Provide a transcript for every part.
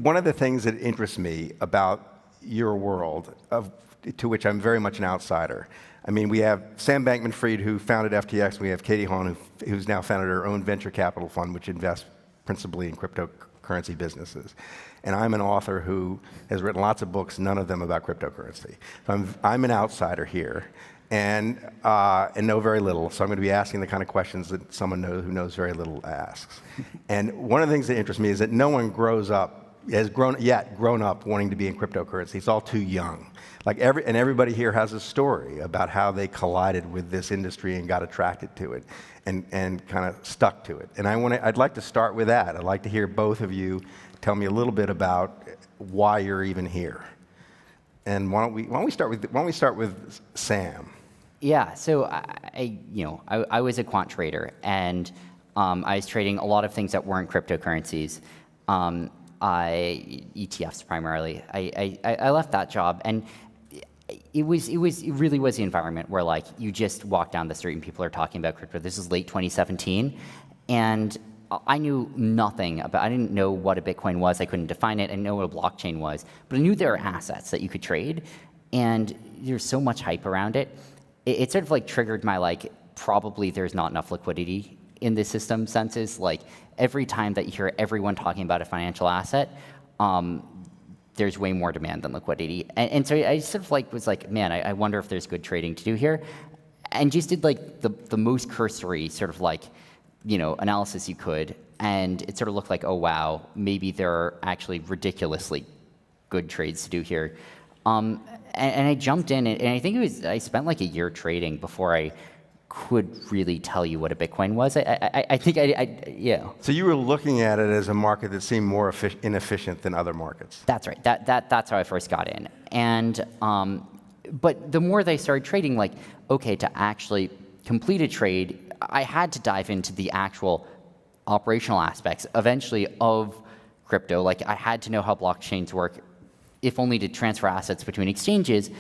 one of the things that interests me about your world, to which I'm very much an outsider. I mean, we have Sam Bankman-Fried, who founded FTX. We have Katie Haun, who's now founded her own venture capital fund, which invests principally in cryptocurrency businesses. And I'm an author who has written lots of books, none of them about cryptocurrency. So I'm an outsider here, and know very little. So I'm going to be asking the kind of questions that someone who knows very little asks. And one of the things that interests me is that no one has grown up wanting to be in cryptocurrency. It's all too young. Everybody here has a story about how they collided with this industry and got attracted to it, and kind of stuck to it. And I'd like to start with that. I'd like to hear both of you tell me a little bit about why you're even here. And why don't we start with Sam? Yeah. So I was a quant trader, and I was trading a lot of things that weren't cryptocurrencies. ETFs primarily. I left that job, and it really was the environment where like you just walk down the street and people are talking about crypto. This is late 2017, and I knew nothing about. I didn't know what a Bitcoin was. I couldn't define it. I didn't know what a blockchain was, but I knew there were assets that you could trade, and there's so much hype around it. It sort of like triggered my like probably there's not enough liquidity in the system senses. Like every time that you hear everyone talking about a financial asset, there's way more demand than liquidity. And so I sort of like was like, man, I wonder if there's good trading to do here. And just did like the most cursory sort of like, analysis you could. And it sort of looked like, oh wow, maybe there are actually ridiculously good trades to do here. And I jumped in, and I think I spent like a year trading before I could really tell you what a Bitcoin was. I think yeah. So you were looking at it as a market that seemed more inefficient than other markets. That's right. That's how I first got in. And but the more that I started trading, like, okay, to actually complete a trade, I had to dive into the actual operational aspects eventually of crypto. Like I had to know how blockchains work, if only to transfer assets between exchanges.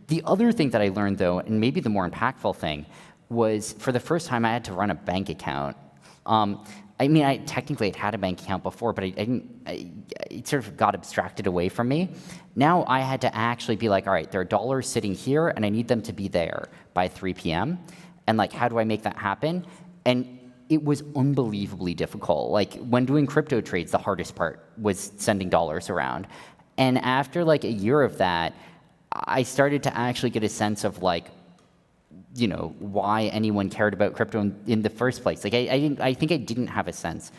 The other thing that I learned though, and maybe the more impactful thing, was for the first time I had to run a bank account. I mean, I technically had a bank account before, but it sort of got abstracted away from me. Now I had to actually be like, all right, there are dollars sitting here and I need them to be there by 3 p.m. And like, how do I make that happen? And it was unbelievably difficult. Like when doing crypto trades, the hardest part was sending dollars around. And after like a year of that, I started to actually get a sense of like, why anyone cared about crypto in the first place. Like I think I didn't have a sense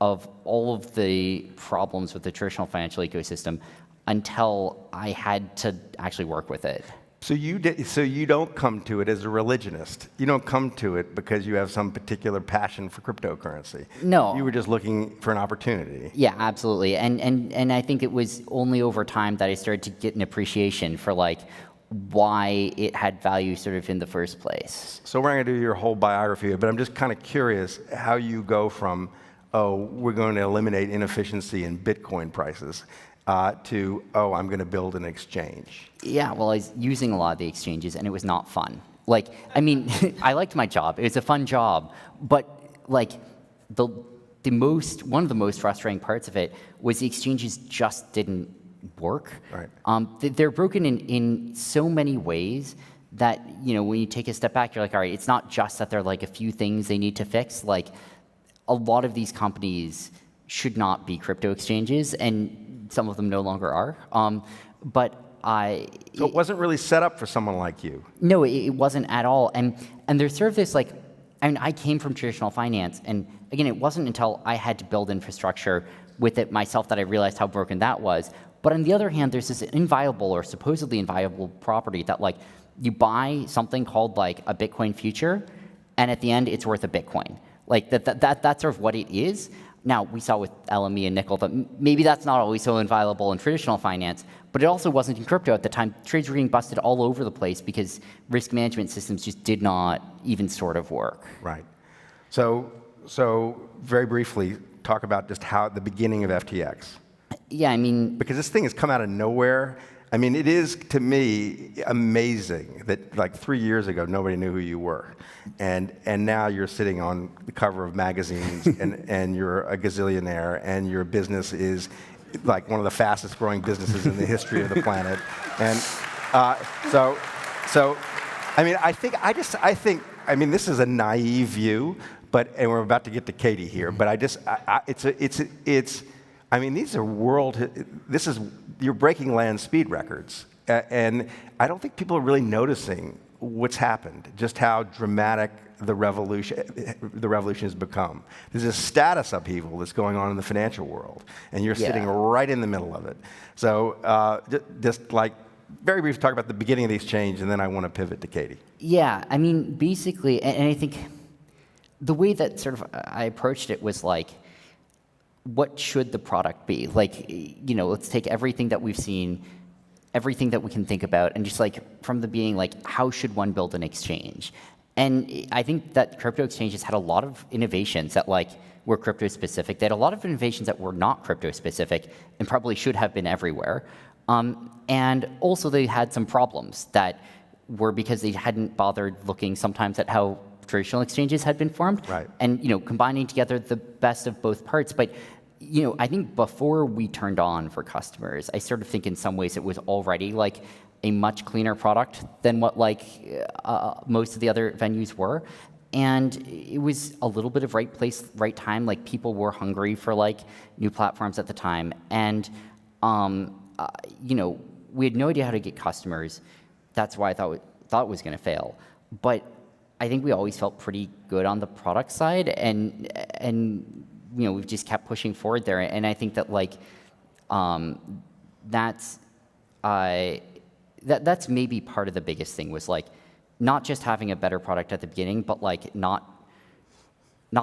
of all of the problems with the traditional financial ecosystem until I had to actually work with it. So you don't come to it as a religionist. You don't come to it because you have some particular passion for cryptocurrency. No. You were just looking for an opportunity. Yeah, absolutely. And I think it was only over time that I started to get an appreciation for like why it had value sort of in the first place. So we're not going to do your whole biography, but I'm just kind of curious how you go from, we're going to eliminate inefficiency in Bitcoin prices, to, I'm going to build an exchange. Yeah, well, I was using a lot of the exchanges, and it was not fun. Like, I mean, I liked my job. It was a fun job. But, like, one of the most frustrating parts of it was the exchanges just didn't work. Right. They're broken in so many ways that, when you take a step back, you're like, all right, it's not just that there are, like, a few things they need to fix. Like, a lot of these companies should not be crypto exchanges, and some of them no longer are. So it wasn't really set up for someone like you. No, it wasn't at all. And there's sort of this like, I came from traditional finance, and again, it wasn't until I had to build infrastructure with it myself that I realized how broken that was. But on the other hand, there's this inviolable or supposedly inviolable property that like you buy something called like a Bitcoin future, and at the end it's worth a Bitcoin. Like that's sort of what it is. Now, we saw with LME and nickel that maybe that's not always so inviolable in traditional finance, but it also wasn't in crypto at the time. Trades were getting busted all over the place because risk management systems just did not even sort of work. Right. So very briefly, talk about just how the beginning of FTX. Yeah, I mean... Because this thing has come out of nowhere. I mean, it is, to me, amazing that like 3 years ago, nobody knew who you were. And now you're sitting on the cover of magazines and you're a gazillionaire and your business is like one of the fastest growing businesses in the history of the planet. And so, I mean, I think, this is a naive view, and we're about to get to Katie here, but these are you're breaking land speed records. And I don't think people are really noticing what's happened, just how dramatic the revolution has become. There's a status upheaval that's going on in the financial world, and you're sitting right in the middle of it. So just like, very brief talk about the beginning of these changes, and then I want to pivot to Katie. Yeah, basically, and I think the way that sort of I approached it was like, what should the product be? Like, let's take everything that we've seen, everything that we can think about, and just like from the beginning, like, how should one build an exchange? And I think that crypto exchanges had a lot of innovations that like were crypto specific. They had a lot of innovations that were not crypto specific and probably should have been everywhere. And also they had some problems that were because they hadn't bothered looking sometimes at how traditional exchanges had been formed. Right. And combining together the best of both parts. But I think before we turned on for customers, I sort of think in some ways it was already like a much cleaner product than what most of the other venues were. And it was a little bit of right place, right time. Like, people were hungry for like new platforms at the time. And, we had no idea how to get customers. That's why I thought it was going to fail. But I think we always felt pretty good on the product side, and we've just kept pushing forward there. And I think that that's maybe part of the biggest thing, was like not just having a better product at the beginning, but like not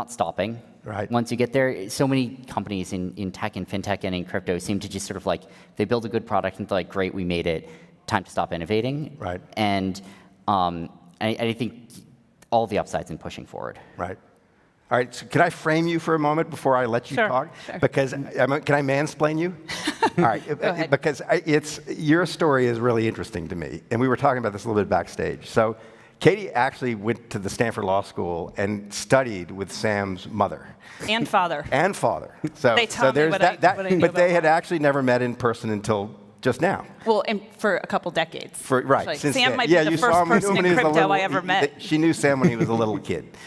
stopping. Right. Once you get there, so many companies in tech and fintech and in crypto seem to just sort of like, they build a good product and they're like, great, we made it, time to stop innovating. Right. And I think all the upsides in pushing forward. Right. All right, so can I frame you for a moment before I let you talk? Sure. Because, can I mansplain you? All right, Go ahead. because your story is really interesting to me, and we were talking about this a little bit backstage. So Katie actually went to the Stanford Law School and studied with Sam's mother. And father. And father. So, They taught me there's what I knew but they about had law. actually never met in person until just now. Well, and for a couple decades. Right. Actually. Since Sam then. might be the you first saw him person when in he was a crypto little- I ever met. She knew Sam when he was a little kid.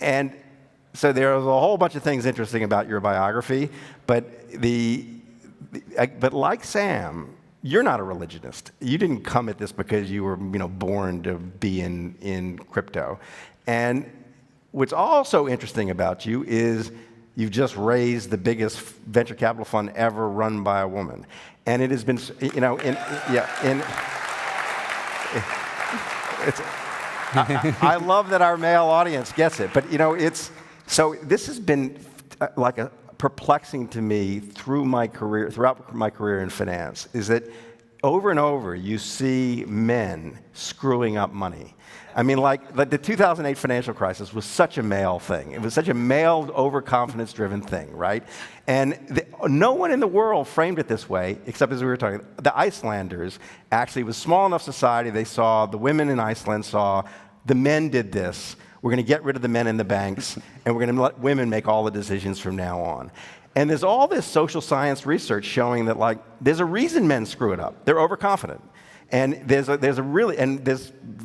And so there was a whole bunch of things interesting about your biography, but but like Sam, you're not a religionist. You didn't come at this because you were born to be in crypto. And what's also interesting about you is you've just raised the biggest venture capital fund ever run by a woman. And it has been, I love that our male audience gets it, but so this has been like perplexing to me throughout my career in finance, is that over and over you see men screwing up money. I mean, like the 2008 financial crisis was such a male thing. It was such a male, overconfidence-driven thing, right? And no one in the world framed it this way, except as we were talking. The Icelanders actually, it was a small enough society, they saw, the women in Iceland saw, the men did this. We're going to get rid of the men in the banks, and we're going to let women make all the decisions from now on. And there's all this social science research showing that, like, there's a reason men screw it up. They're overconfident. And there's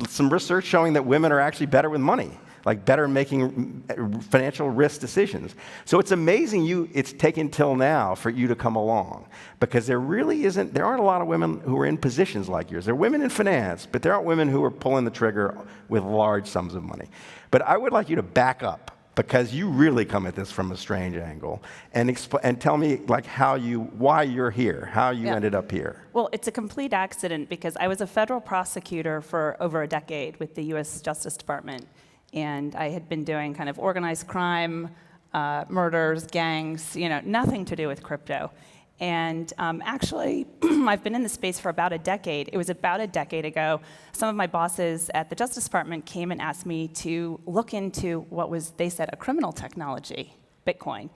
some research showing that women are actually better with money, like better making financial risk decisions. So it's amazing it's taken till now for you to come along, because there aren't a lot of women who are in positions like yours. There are women in finance, but there aren't women who are pulling the trigger with large sums of money. But I would like you to back up, because you really come at this from a strange angle, and tell me why you're here, how you ended up here. Well, it's a complete accident, because I was a federal prosecutor for over a decade with the U.S. Justice Department, and I had been doing kind of organized crime, murders, gangs, nothing to do with crypto. And actually, I've been in the space for about a decade. It was about a decade ago. Some of my bosses at the Justice Department came and asked me to look into what was, they said, a criminal technology, Bitcoin.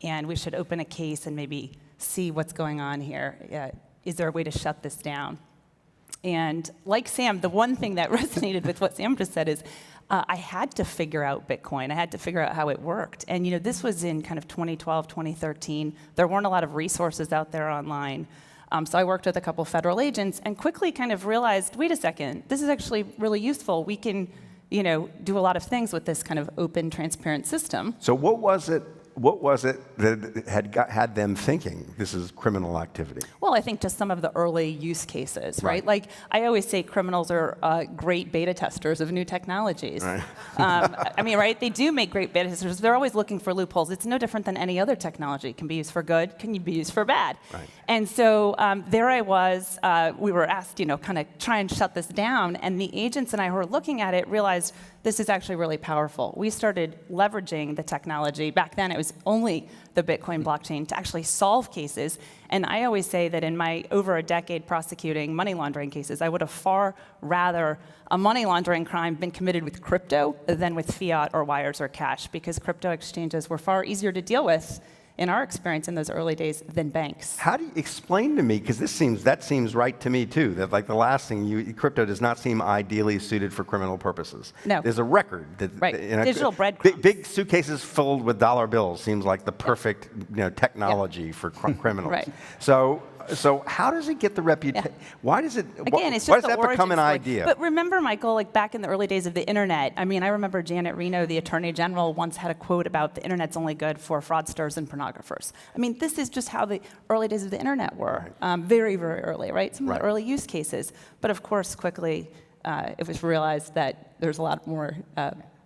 And we should open a case and maybe see what's going on here. Is there a way to shut this down? And like Sam, the one thing that resonated with what Sam just said is, I had to figure out Bitcoin. I had to figure out how it worked. And this was in kind of 2012, 2013. There weren't a lot of resources out there online. So I worked with a couple federal agents and quickly kind of realized, wait a second, this is actually really useful. We can, do a lot of things with this kind of open, transparent system. So what was it that had them thinking this is criminal activity? Well, I think just some of the early use cases, right? Like I always say criminals are great beta testers of new technologies. Right. I mean, right? They do make great beta testers. They're always looking for loopholes. It's no different than any other technology. It can be used for good, can be used for bad. Right. And so there I was, we were asked, kind of try and shut this down. And the agents and I who were looking at it realized this is actually really powerful. We started leveraging the technology. Back then, it was only the Bitcoin blockchain to actually solve cases. And I always say that in my over a decade prosecuting money laundering cases, I would have far rather a money laundering crime been committed with crypto than with fiat or wires or cash, because crypto exchanges were far easier to deal with in our experience in those early days than banks. How do you explain to me, because that seems right to me too, that like the last thing, crypto does not seem ideally suited for criminal purposes. No. There's a record. That, Right. Digital breadcrumbs. Big suitcases filled with dollar bills seems like the perfect technology for criminals. Right. So how does it get the reputation? Yeah. Why does it? Again, it's why just does the that become an origin story. idea? But remember, Michael, like back in the early days of the internet, I mean, I remember Janet Reno, the Attorney General, once had a quote about the internet's only good for fraudsters and pornographers. I mean, this is just how the early days of the internet were. Very, very early, right? Some of the early use cases. But of course, quickly, it was realized that there's a lot more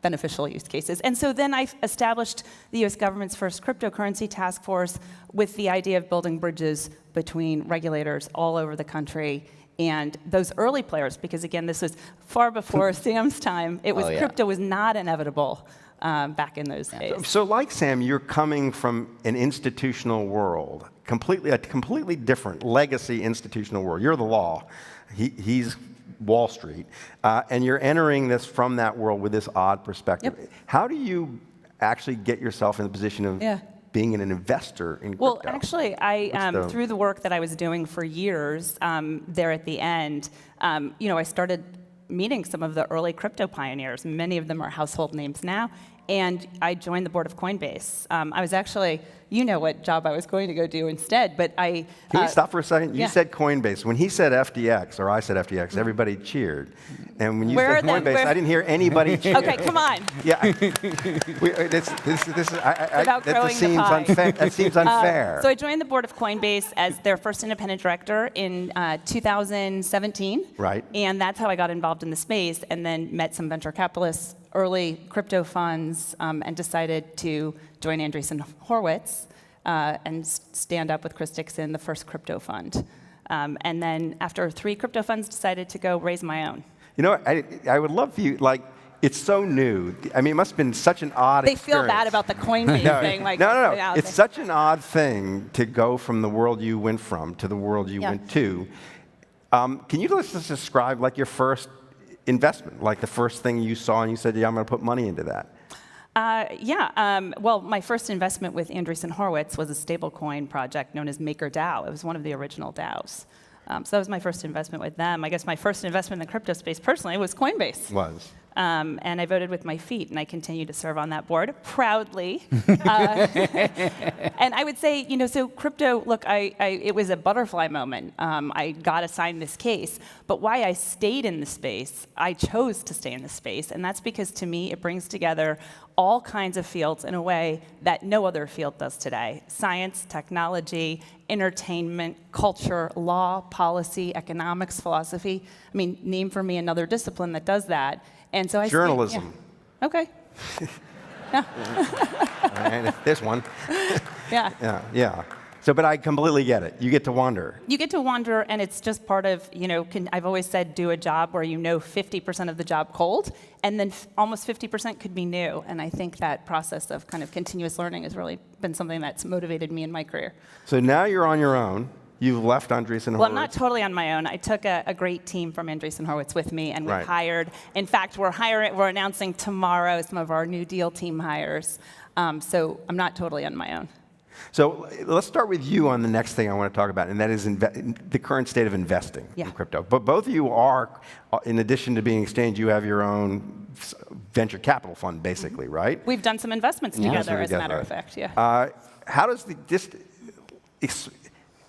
beneficial use cases. And so then I established the US government's first cryptocurrency task force with the idea of building bridges between regulators all over the country and those early players, because again, this was far before Sam's time. It was crypto was not inevitable back in those days. So like Sam, you're coming from an institutional world, a completely different legacy institutional world. You're the law. He's Wall Street, and you're entering this from that world with this odd perspective. Yep. How do you actually get yourself in the position of being an investor in crypto? Well, actually, through the work that I was doing for years there at the end, I started meeting some of the early crypto pioneers. Many of them are household names now. And I joined the board of Coinbase. I was actually, what job I was going to go do instead, but I... Can you stop for a second? You yeah. said Coinbase. When he said FTX, or I said FTX, everybody cheered. And when you said Coinbase, I didn't hear anybody cheer. Okay, come on. Yeah. That seems unfair. So I joined the board of Coinbase as their first independent director in 2017. Right. And that's how I got involved in the space, and then met some venture capitalists, early crypto funds, and decided to join Andreessen Horowitz and stand up with Chris Dixon, the first crypto fund. And then after 3 crypto funds, decided to go raise my own. I would love for you, it's so new. I mean, it must have been such an odd experience. They feel bad about the Coinbase thing. No. It's such an odd thing to go from the world you went from to the world you went to. Can you just describe your first investment, the first thing you saw and you said, I'm going to put money into that? Well, my first investment with Andreessen Horowitz was a stablecoin project known as MakerDAO. It was one of the original DAOs. So that was my first investment with them. I guess my first investment in the crypto space personally was Coinbase. And I voted with my feet, and I continue to serve on that board proudly. And I would say, so crypto, look, it was a butterfly moment. I got assigned this case, but why I stayed in the space, I chose to stay in the space, and that's because to me it brings together all kinds of fields in a way that no other field does today. Science, technology, entertainment, culture, law, policy, economics, philosophy. I mean, name for me another discipline that does that. And so Journalism. Okay. And there's one. Yeah. So, but I completely get it. You get to wander. You get to wander, and it's just part of, I've always said do a job where 50% of the job cold, and then almost 50% could be new. And I think that process of kind of continuous learning has really been something that's motivated me in my career. So now you're on your own. You've left Andreessen Horowitz. Well, I'm not totally on my own. I took a great team from Andreessen Horowitz with me, and we've hired. In fact, we're announcing tomorrow some of our new deal team hires. So I'm not totally on my own. So let's start with you on the next thing I want to talk about, and that is the current state of investing Yeah. in crypto. But both of you are, in addition to being exchange, you have your own venture capital fund, basically, right? We've done some investments Yeah. together, as a matter of fact. Yeah. How does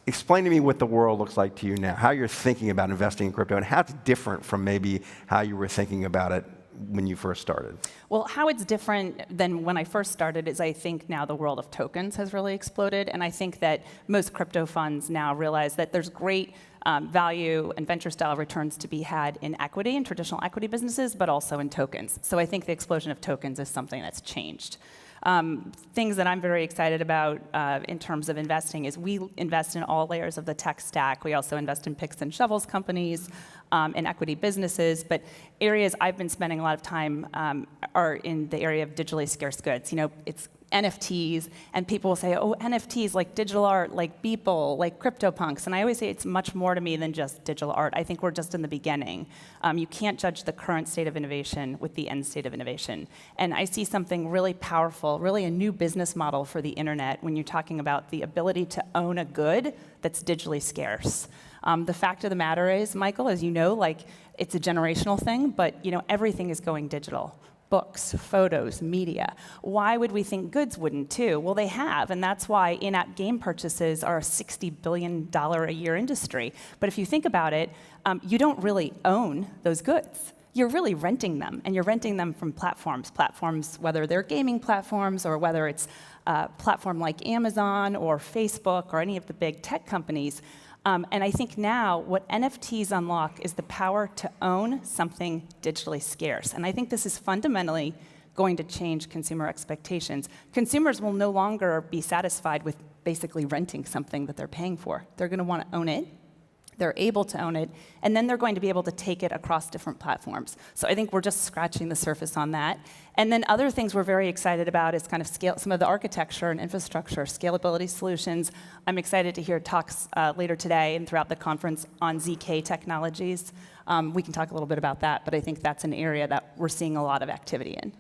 explain to me what the world looks like to you now, how you're thinking about investing in crypto, and how it's different from maybe how you were thinking about it when you first started? Well, how it's different than when I first started is I think now the world of tokens has really exploded, and I think that most crypto funds now realize that there's great value and venture-style returns to be had in equity, in traditional equity businesses, but also in tokens. So I think the explosion of tokens is something that's changed. Things that I'm very excited about in terms of investing is we invest in all layers of the tech stack. We also invest in picks and shovels companies, in equity businesses. But areas I've been spending a lot of time are in the area of digitally scarce goods. You know, it's NFTs, and people will say, oh, NFTs like digital art, like Beeple, like CryptoPunks. And I always say it's much more to me than just digital art. I think we're just in the beginning. You can't judge the current state of innovation with the end state of innovation. And I see something really powerful, really a new business model for the internet when you're talking about the ability to own a good that's digitally scarce. The fact of the matter is, Michael, as you know, like it's a generational thing, but you know everything is going digital. Books, photos, media. Why would we think goods wouldn't too? Well, they have, and that's why in-app game purchases are a $60 billion a year industry. But if you think about it, you don't really own those goods. You're really renting them, and you're renting them from platforms. Platforms, whether they're gaming platforms or whether it's a platform like Amazon or Facebook or any of the big tech companies. And I think now what NFTs unlock is the power to own something digitally scarce. And I think this is fundamentally going to change consumer expectations. Consumers will no longer be satisfied with basically renting something that they're paying for. They're going to want to own it. They're able to own it, and then they're going to be able to take it across different platforms. So I think we're just scratching the surface on that. And then other things we're very excited about is kind of scale some of the architecture and infrastructure, scalability solutions. I'm excited to hear talks later today and throughout the conference on ZK technologies. We can talk a little bit about that, but I think that's an area that we're seeing a lot of activity in.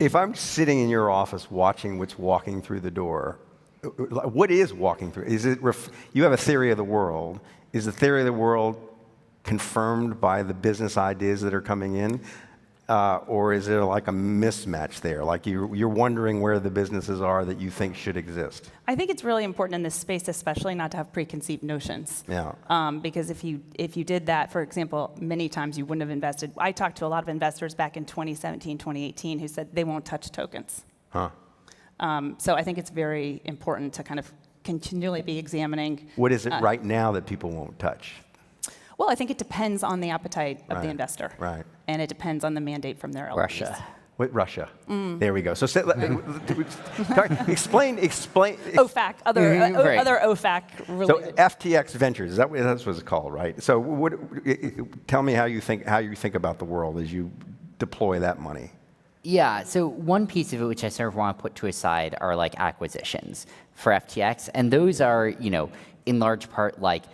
If I'm sitting in your office watching what's walking through the door, what is walking through? Is it you have a theory of the world. Is the theory of the world confirmed by the business ideas that are coming in? Or is there like a mismatch there? Like you're wondering where the businesses are that you think should exist? I think it's really important in this space, especially not to have preconceived notions. Yeah. Because if you did that, for example, many times you wouldn't have invested. I talked to a lot of investors back in 2017, 2018 who said they won't touch tokens. Huh. So I think it's very important to kind of continually be examining. What is it right now that people won't touch? Well, I think it depends on the appetite of the investor. Right. And it depends on the mandate from their LPs. Russia. Wait, Russia. There we go. So explain. OFAC, other OFAC So related. FTX Ventures, that's what it's called, right? So tell me how you think about the world as you deploy that money. Yeah, so one piece of it which I sort of want to put to a side are like acquisitions for FTX. And those are, you know, in large part like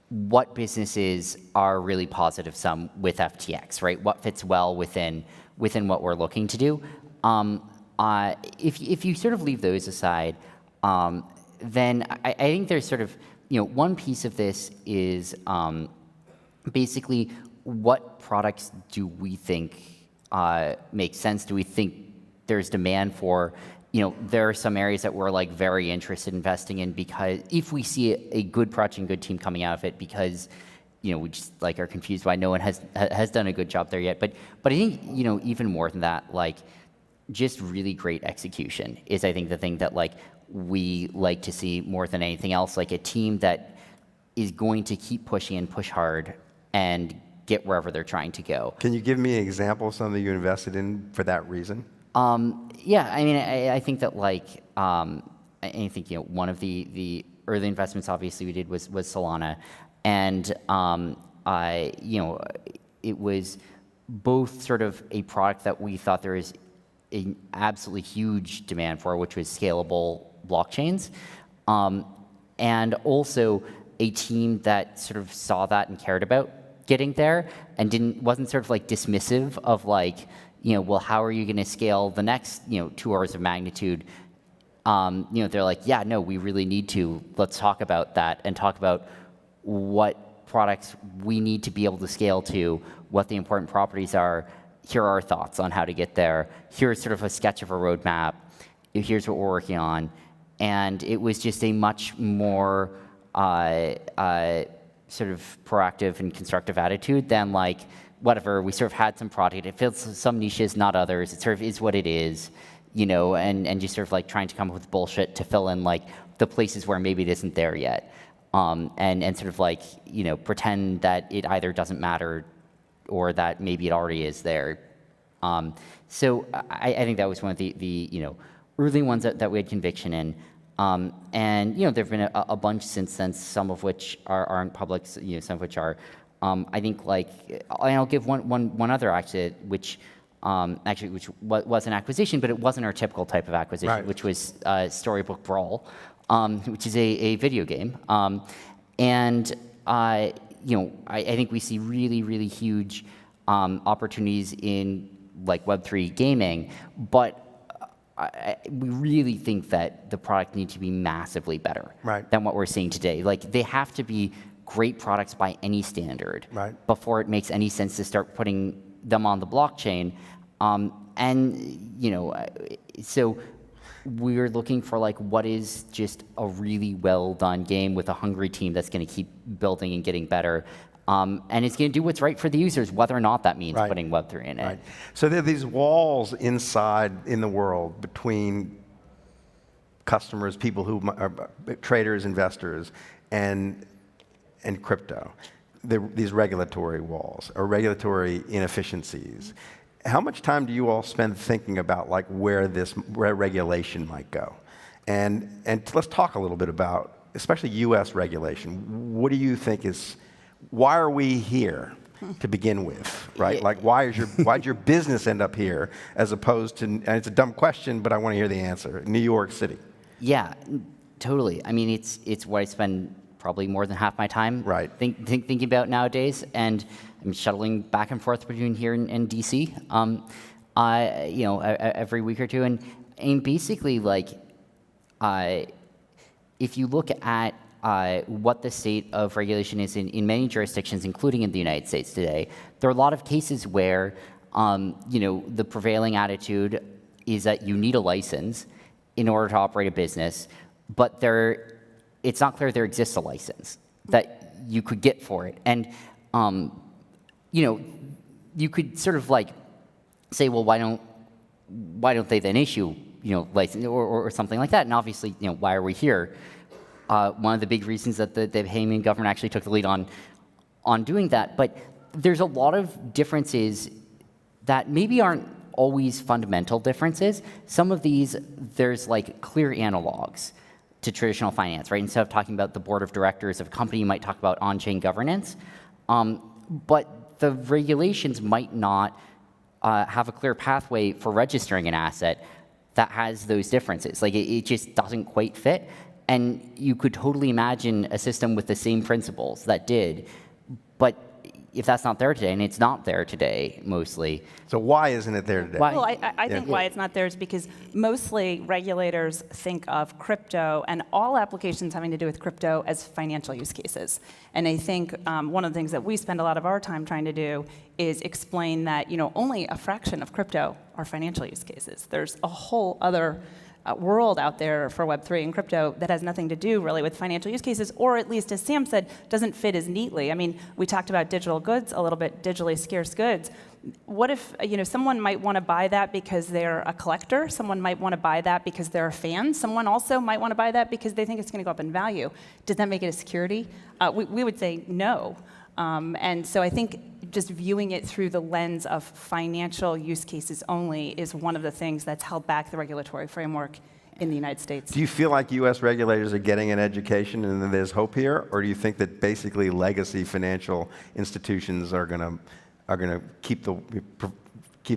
what businesses are really positive sum with FTX, right? What fits well within what we're looking to do. If you sort of leave those aside, then I think there's sort of, you know, one piece of this is basically what products do we think make sense? Do we think there's demand for? You know, there are some areas that we're like very interested in investing in because if we see a good project and good team coming out of it, because you know we just like are confused why no one has done a good job there yet. But I think, you know, even more than that, like just really great execution is I think the thing that like we like to see more than anything else. Like a team that is going to keep pushing and push hard and get wherever they're trying to go. Can you give me an example of something you invested in for that reason? Yeah, I mean, I think that like, I think, you know, one of the early investments obviously we did was Solana, and you know, it was both sort of a product that we thought there is an absolutely huge demand for, which was scalable blockchains, and also a team that sort of saw that and cared about getting there and wasn't sort of like dismissive of like, you know, well, how are you going to scale the next, you know, 2 orders of magnitude they're like, yeah, no, we really need to. Let's talk about that and talk about what products we need to be able to scale to, what the important properties are. Here are our thoughts on how to get there. Here's sort of a sketch of a roadmap. Here's what we're working on. And it was just a much more sort of proactive and constructive attitude than like, whatever, we sort of had some product. It fills some niches, not others. It sort of is what it is, and just sort of like trying to come up with bullshit to fill in like the places where maybe it isn't there yet. And sort of like, pretend that it either doesn't matter or that maybe it already is there. So I think that was one of the early ones that we had conviction in. And there have been a bunch since then, some of which aren't public, some of which are. I think like, and I'll give one other actually, which was an acquisition, but it wasn't our typical type of acquisition, Right. which was Storybook Brawl, which is a video game. And I think we see really, really huge opportunities in like Web3 gaming, but we really think that the product needs to be massively better Right. than what we're seeing today. Like they have to be great products by any standard Right. before it makes any sense to start putting them on the blockchain. So we're looking for like what is just a really well done game with a hungry team that's going to keep building and getting better. And it's going to do what's right for the users, whether or not that means Right. putting Web3 in it. Right. So there are these walls inside in the world between customers, people who are traders, investors, and crypto. These regulatory walls or regulatory inefficiencies. How much time do you all spend thinking about like where regulation might go? And let's talk a little bit about, especially U.S. regulation. What do you think why are we here to begin with, right? Like why'd your business end up here as opposed to, and it's a dumb question, but I want to hear the answer, New York City. Yeah, totally. I mean, it's what I spend probably more than half my time Right. thinking about nowadays, and I'm shuttling back and forth between here and DC, every week or two, and basically like, if you look at what the state of regulation is in many jurisdictions, including in the United States today, there are a lot of cases where the prevailing attitude is that you need a license in order to operate a business, but it's not clear there exists a license that you could get for it. And, you could sort of like say, well, why don't they then issue, license or something like that? And obviously, why are we here? One of the big reasons that the Bahamian government actually took the lead on doing that. But there's a lot of differences that maybe aren't always fundamental differences. Some of these, there's like clear analogs to traditional finance, right? Instead of talking about the board of directors of a company, you might talk about on-chain governance. But the regulations might not have a clear pathway for registering an asset that has those differences. Like it just doesn't quite fit. And you could totally imagine a system with the same principles that did, but if that's not there today, and it's not there today mostly. So why isn't it there today? Why? Well, I think why it's not there is because mostly regulators think of crypto and all applications having to do with crypto as financial use cases. And I think one of the things that we spend a lot of our time trying to do is explain that only a fraction of crypto are financial use cases. There's a whole other world out there for Web3 and crypto that has nothing to do really with financial use cases, or at least, as Sam said, doesn't fit as neatly. I mean, we talked about digital goods a little bit, digitally scarce goods. What if someone might want to buy that because they're a collector? Someone might want to buy that because they're a fan. Someone also might want to buy that because they think it's going to go up in value. Does that make it a security? We would say no. And so I think just viewing it through the lens of financial use cases only is one of the things that's held back the regulatory framework in the United States. Do you feel like U.S. regulators are getting an education and that there's hope here, or do you think that basically legacy financial institutions are going to keep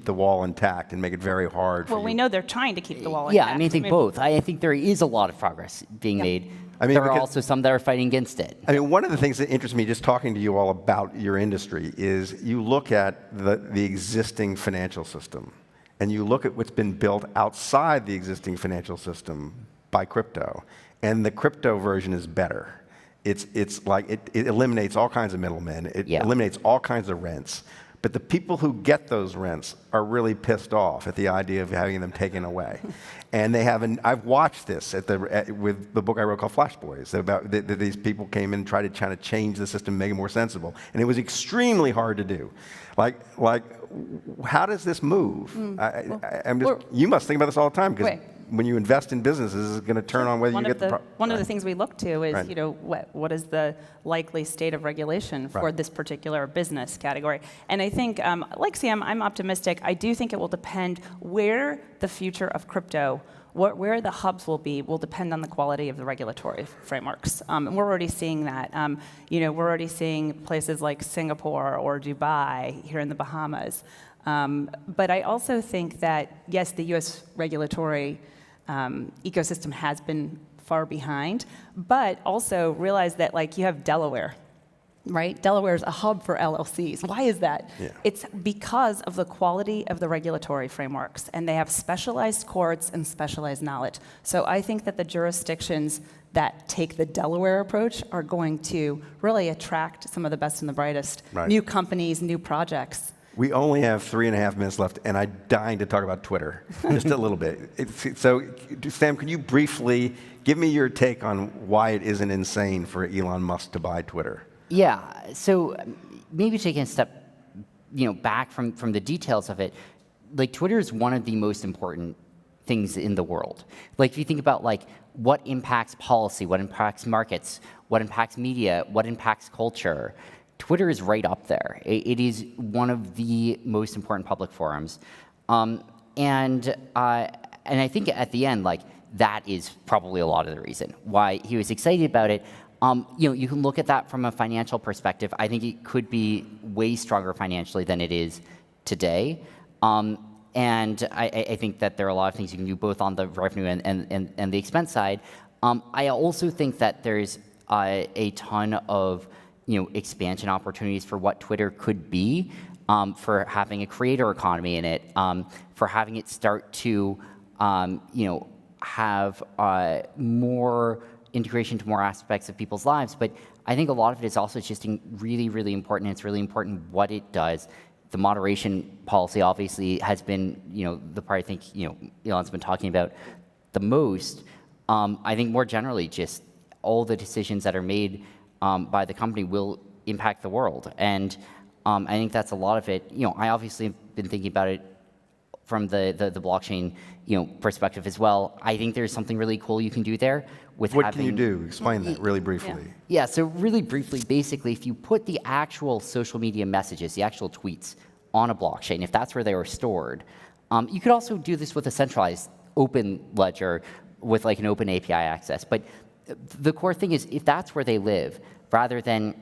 the wall intact and make it very hard for Well, we you? know they're trying to keep the wall Yeah, intact. I mean, I think both. I think there is a lot of progress being made. I mean, there are because- also some that are fighting against it. I mean, one of the things that interests me just talking to you all about your industry is you look at the existing financial system and you look at what's been built outside the existing financial system by crypto, and the crypto version is better. It's like it eliminates all kinds of middlemen. It eliminates all kinds of rents. But the people who get those rents are really pissed off at the idea of having them taken away. And they haven't. I've watched this with the book I wrote called Flash Boys, about these people came in and tried to change the system, make it more sensible. And it was extremely hard to do. Like how does this move? You must think about this all the time, because when you invest in businesses, it's going to turn on whether you get the one of the things we look to is, what is the likely state of regulation for this particular business category? And I think, like Sam, I'm optimistic. I do think it will depend where the future of crypto, where the hubs will depend on the quality of the regulatory frameworks. And we're already seeing that. We're already seeing places like Singapore or Dubai here in the Bahamas. But I also think that, yes, the U.S. regulatory ecosystem has been far behind, but also realize that, like, you have Delaware, right? Delaware is a hub for LLCs. Why is that? Yeah. It's because of the quality of the regulatory frameworks, and they have specialized courts and specialized knowledge. So I think that the jurisdictions that take the Delaware approach are going to really attract some of the best and the brightest new companies, new projects. We only have 3.5 minutes left, and I'm dying to talk about Twitter just a little bit. So, Sam, can you briefly give me your take on why it isn't insane for Elon Musk to buy Twitter? Yeah. So maybe taking a step, back from the details of it, like, Twitter is one of the most important things in the world. Like, if you think about, like, what impacts policy, what impacts markets, what impacts media, what impacts culture, Twitter is right up there. It is one of the most important public forums. And I think at the end, like, that is probably a lot of the reason why he was excited about it. You can look at that from a financial perspective. I think it could be way stronger financially than it is today. And I think that there are a lot of things you can do both on the revenue and the expense side. I also think that there's a ton of expansion opportunities for what Twitter could be, for having a creator economy in it, for having it start to have more integration to more aspects of people's lives. But I think a lot of it is also just really, really important. It's really important what it does. The moderation policy obviously has been, the part I think, Elon's been talking about the most. I think more generally, just all the decisions that are made by the company will impact the world. And I think that's a lot of it. I obviously have been thinking about it from the blockchain perspective as well. I think there's something really cool you can do there with What can you do? Explain that really briefly. Yeah, so really briefly, basically, if you put the actual social media messages, the actual tweets, on a blockchain, if that's where they were stored, you could also do this with a centralized open ledger with, like, an open API access. But the core thing is, if that's where they live, rather than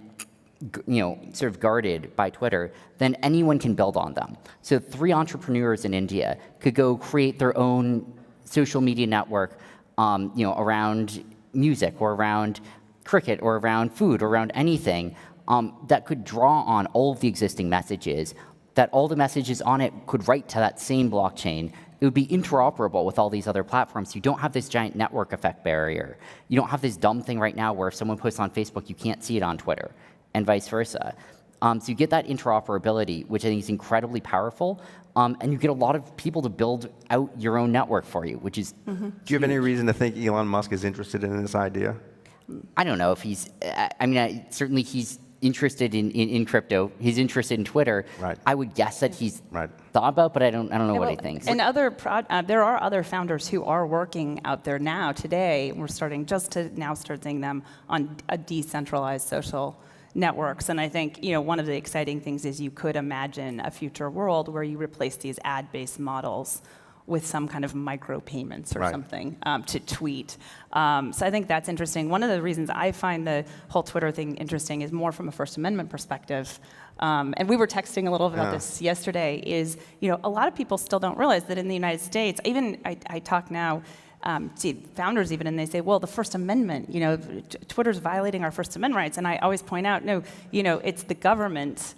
sort of guarded by Twitter, then anyone can build on them. So 3 entrepreneurs in India could go create their own social media network, around music or around cricket or around food or around anything, that could draw on all of the existing messages, that all the messages on it could write to that same blockchain. It would be interoperable with all these other platforms. You don't have this giant network effect barrier. You don't have this dumb thing right now where if someone posts on Facebook, you can't see it on Twitter, and vice versa. So you get that interoperability, which I think is incredibly powerful, and you get a lot of people to build out your own network for you, which is Do you have any reason to think Elon Musk is interested in this idea? I don't know if he's, certainly he's interested in crypto. He's interested in Twitter. Right. I would guess that he's thought about, but I don't know what he thinks. And there are other founders who are working out there now today. We're starting seeing them on a decentralized social networks. And I think one of the exciting things is you could imagine a future world where you replace these ad-based models with some kind of micropayments or something to tweet. So I think that's interesting. One of the reasons I find the whole Twitter thing interesting is more from a First Amendment perspective. And we were texting a little bit about this yesterday, is a lot of people still don't realize that in the United States, even I talk now to founders even, and they say, well, the First Amendment, Twitter's violating our First Amendment rights. And I always point out, no, it's the government,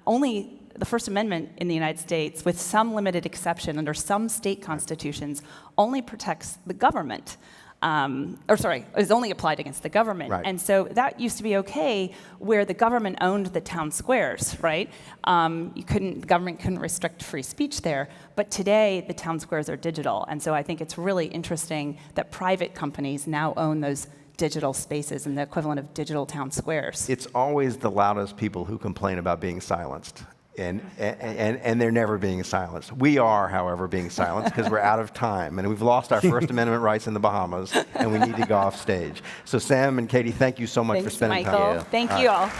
only the First Amendment in the United States, with some limited exception under some state constitutions, only protects the government. It was only applied against the government. Right. And so that used to be okay where the government owned the town squares, right? The government couldn't restrict free speech there. But today, the town squares are digital. And so I think it's really interesting that private companies now own those digital spaces and the equivalent of digital town squares. It's always the loudest people who complain about being silenced. And they're never being silenced. We are, however, being silenced because we're out of time. And we've lost our First Amendment rights in the Bahamas, and we need to go off stage. So Sam and Katie, thank you so much for Thanks, spending Michael. time. Thank you all.